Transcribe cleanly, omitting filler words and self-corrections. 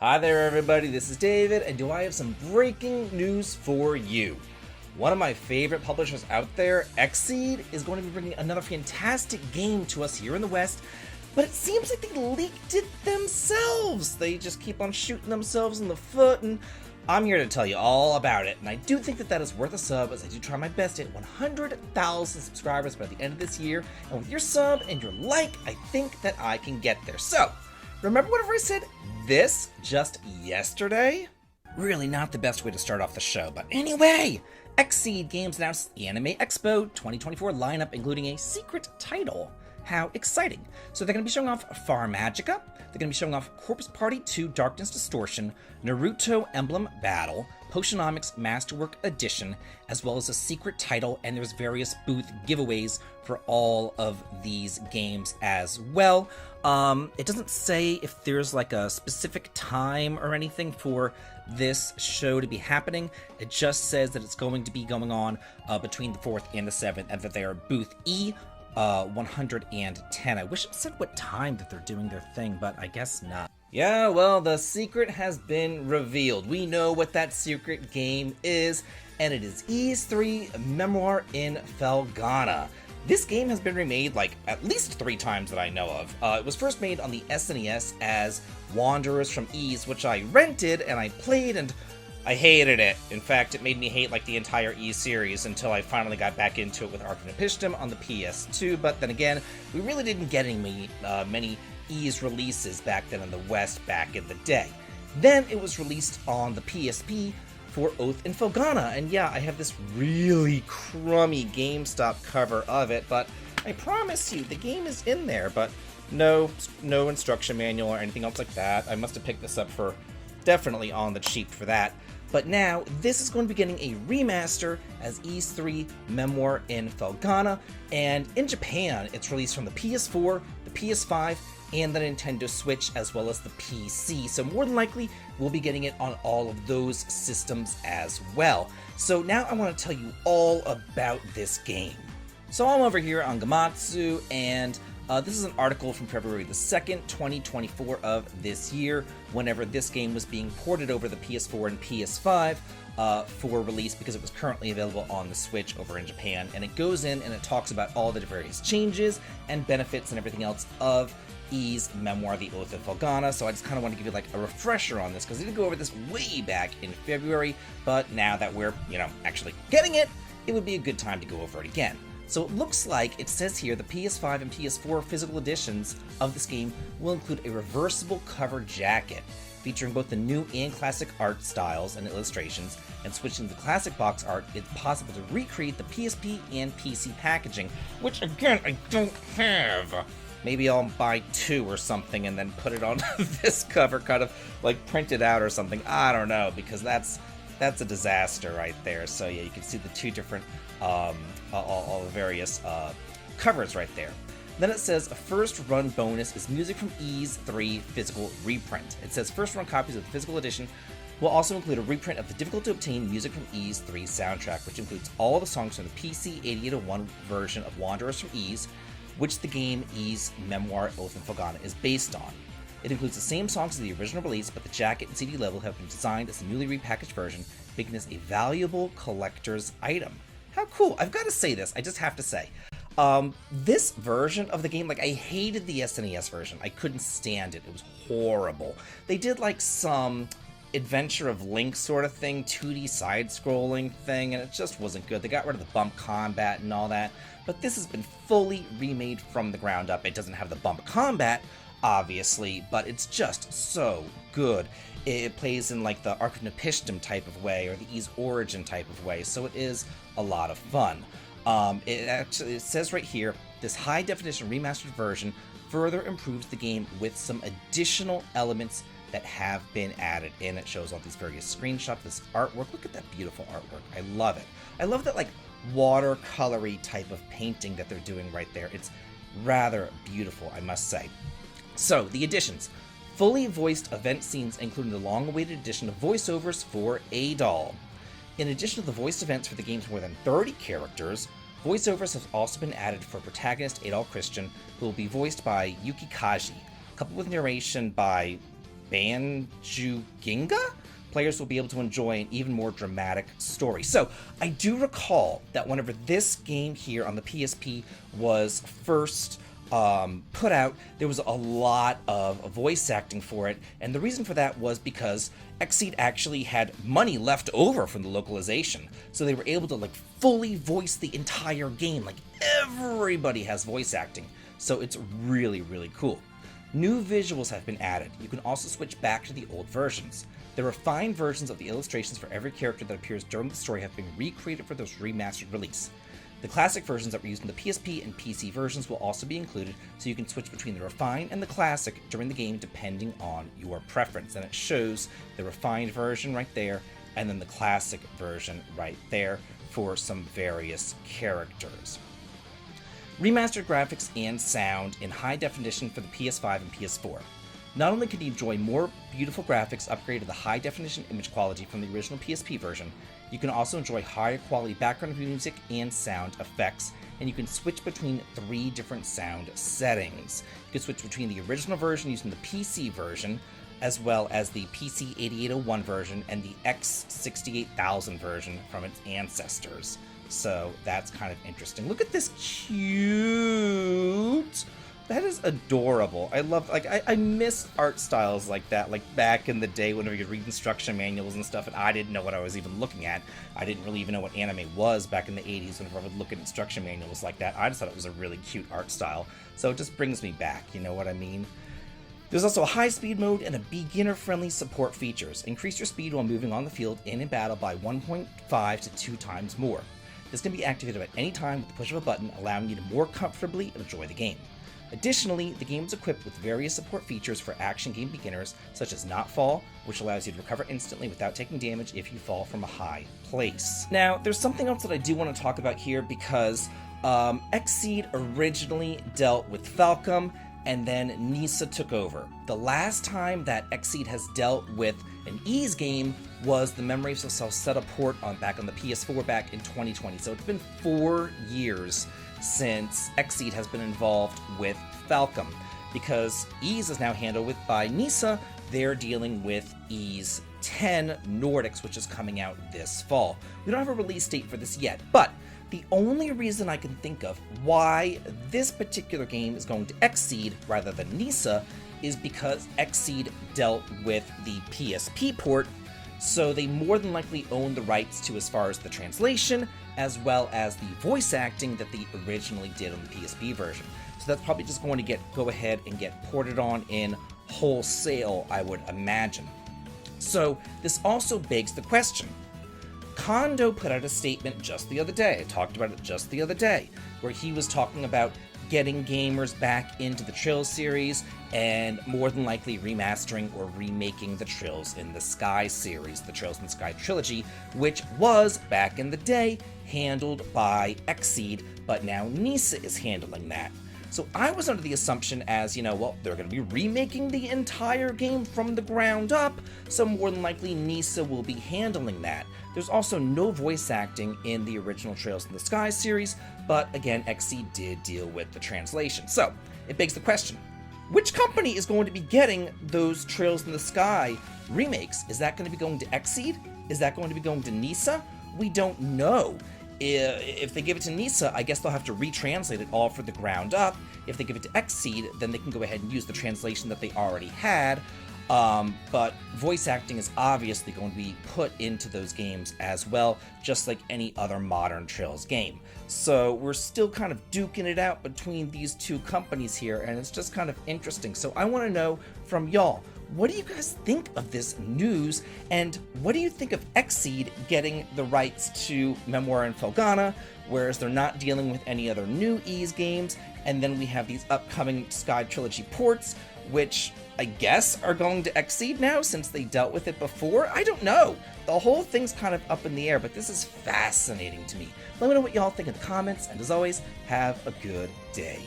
Hi there everybody, this is David, and do I have some breaking news for you. One of my favorite publishers out there, XSeed, is going to be bringing another fantastic game to us here in the West, but it seems like they leaked it themselves. They just keep on shooting themselves in the foot, and I'm here to tell you all about it, and I do think that that is worth a sub, as I do try my best to hit 100,000 subscribers by the end of this year, and with your sub and your like, I think that I can get there. So, remember whatever I said this just yesterday? Really not the best way to start off the show, but anyway, XSeed Games announced Anime Expo 2024 lineup, including a secret title. How exciting. So they're going to be showing off Far Magica, they're going to be showing off Corpse Party 2 Darkness Distortion, Naruto Emblem Battle, Potionomics Masterwork Edition, as well as a secret title, and there's various booth giveaways for all of these games as well. It doesn't say if there's like a specific time or anything for this show to be happening. It just says that it's going to be going on between the 4th and the 7th, and that they are booth E 110. I wish it said what time that they're doing their thing, but I guess not. Yeah, well, the secret has been revealed. We know what that secret game is, and it is Ys 3 Memoire in Felghana. This game has been remade like at least 3 times that I know of. It was first made on the SNES as Wanderers from Ys, which I rented and I played, and I hated it. In fact, it made me hate like the entire Ys series until I finally got back into it with Arcanopishtim on the PS2. But then again, we really didn't get many Ys releases back then in the West back in the day. Then it was released on the PSP for Oath in Felghana, and yeah, I have this really crummy GameStop cover of it, but I promise you, the game is in there, but no instruction manual or anything else like that. I must have picked this up for definitely on the cheap for that. But now, this is going to be getting a remaster as Ys 3 Memoire in Felghana, and in Japan, it's released from the PS4, the PS5, and the Nintendo Switch, as well as the PC. So more than likely, we'll be getting it on all of those systems as well. So now I want to tell you all about this game. So I'm over here on Gamatsu, and this is an article from February the 2nd, 2024 of this year, whenever this game was being ported over the PS4 and PS5 for release, because it was currently available on the Switch over in Japan. And it goes in and it talks about all the various changes and benefits and everything else of Ys Memoire, the Oath of Felghana. So I just kind of want to give you like a refresher on this, because I did go over this way back in February, but now that we're, actually getting it, it would be a good time to go over it again. So it looks like, it says here, the PS5 and PS4 physical editions of this game will include a reversible cover jacket, featuring both the new and classic art styles and illustrations, and switching to the classic box art, it's possible to recreate the PSP and PC packaging, which again, I don't have. Maybe I'll buy 2 or something and then put it on this cover, kind of like print it out or something. I don't know, because that's a disaster right there. So yeah, you can see the 2 different, all the various covers right there. Then it says a first run bonus is music from Ys 3 physical reprint. It says first run copies of the physical edition will also include a reprint of the difficult to obtain music from Ys 3 soundtrack, which includes all the songs from the PC 8801 version of Wanderers from Ys, which the game Ys Memoire Oath in Felghana is based on. It includes the same songs as the original release, but the jacket and CD level have been designed as a newly repackaged version, making this a valuable collector's item. How cool! I've got to say this, I just have to say. This version of the game, like, I hated the SNES version. I couldn't stand it. It was horrible. They did like some Adventure of Link sort of thing, 2D side-scrolling thing, and it just wasn't good. They got rid of the bump combat and all that, but this has been fully remade from the ground up. It doesn't have the bump combat, obviously, but it's just so good. It plays in like the Arcanopishtim type of way, or the Ys Origin type of way, so it is a lot of fun. It says right here, this high-definition remastered version further improves the game with some additional elements that have been added in. It shows all these various screenshots, this artwork. Look at that beautiful artwork. I love it. I love that like watercolory type of painting that they're doing right there. It's rather beautiful, I must say. So, the additions. Fully voiced event scenes, including the long-awaited addition of voiceovers for Adol. In addition to the voiced events for the game's more than 30 characters, voiceovers have also been added for protagonist Adol Christian, who will be voiced by Yuki Kaji, coupled with narration by Banjuginga, players will be able to enjoy an even more dramatic story. So I do recall that whenever this game here on the PSP was first put out, there was a lot of voice acting for it, and the reason for that was because XSeed actually had money left over from the localization, so they were able to like fully voice the entire game. Like everybody has voice acting, so it's really, really cool. New visuals have been added. You can also switch back to the old versions. The refined versions of the illustrations for every character that appears during the story have been recreated for this remastered release. The classic versions that were used in the PSP and PC versions will also be included, so you can switch between the refined and the classic during the game depending on your preference. And it shows the refined version right there, and then the classic version right there for some various characters. Remastered graphics and sound in high definition for the PS5 and PS4. Not only can you enjoy more beautiful graphics upgraded to the high definition image quality from the original PSP version, you can also enjoy higher quality background music and sound effects, and you can switch between 3 different sound settings. You can switch between the original version using the PC version, as well as the PC 8801 version and the X68000 version from its ancestors. So that's kind of interesting. Look at this cute. That is adorable. I love, like, I miss art styles like that, like back in the day whenever you read instruction manuals and stuff, and I didn't know what I was even looking at. I didn't really even know what anime was back in the 80s whenever I would look at instruction manuals like that. I just thought it was a really cute art style. So it just brings me back, you know what I mean? There's also a high-speed mode and a beginner-friendly support features. Increase your speed while moving on the field and in battle by 1.5 to 2 times more. This can be activated at any time with the push of a button, allowing you to more comfortably enjoy the game. Additionally, the game is equipped with various support features for action game beginners, such as Not Fall, which allows you to recover instantly without taking damage if you fall from a high place. Now, there's something else that I do want to talk about here because XSeed originally dealt with Falcom, and then Nisa took over. The last time that XSeed has dealt with an Ys game was the Memories of Celceta port back on the PS4 back in 2020. So it's been 4 years since XSeed has been involved with Falcom. Because Ys is now handled by Nisa, they're dealing with Ys 10 Nordics, which is coming out this fall. We don't have a release date for this yet, but the only reason I can think of why this particular game is going to XSeed rather than Nisa is because XSeed dealt with the PSP port, so they more than likely own the rights to as far as the translation, as well as the voice acting that they originally did on the PSP version. So that's probably just going to go ahead and get ported on in wholesale, I would imagine. So this also begs the question. Kondo put out a statement just the other day, I talked about it just the other day, where he was talking about getting gamers back into the Trill series and more than likely remastering or remaking the Trills in the Sky series, the Trills in the Sky trilogy, which was, back in the day, handled by XSeed, but now Nisa is handling that. So I was under the assumption as, you know, well, they're going to be remaking the entire game from the ground up, so more than likely Nisa will be handling that. There's also no voice acting in the original Trails in the Sky series, but again, XSeed did deal with the translation. So it begs the question, which company is going to be getting those Trails in the Sky remakes? Is that going to be going to XSeed? Is that going to be going to Nisa? We don't know. If they give it to Nisa, I guess they'll have to retranslate it all for the ground up. If they give it to XSeed, then they can go ahead and use the translation that they already had. But voice acting is obviously going to be put into those games as well, just like any other modern Trails game. So we're still kind of duking it out between these two companies here, and it's just kind of interesting. So I want to know from y'all, what do you guys think of this news, and what do you think of XSeed getting the rights to Memoire and Felghana, whereas they're not dealing with any other new Ys games, and then we have these upcoming Sky Trilogy ports, which I guess are going to XSeed now since they dealt with it before? I don't know. The whole thing's kind of up in the air, but this is fascinating to me. Let me know what y'all think in the comments, and as always, have a good day.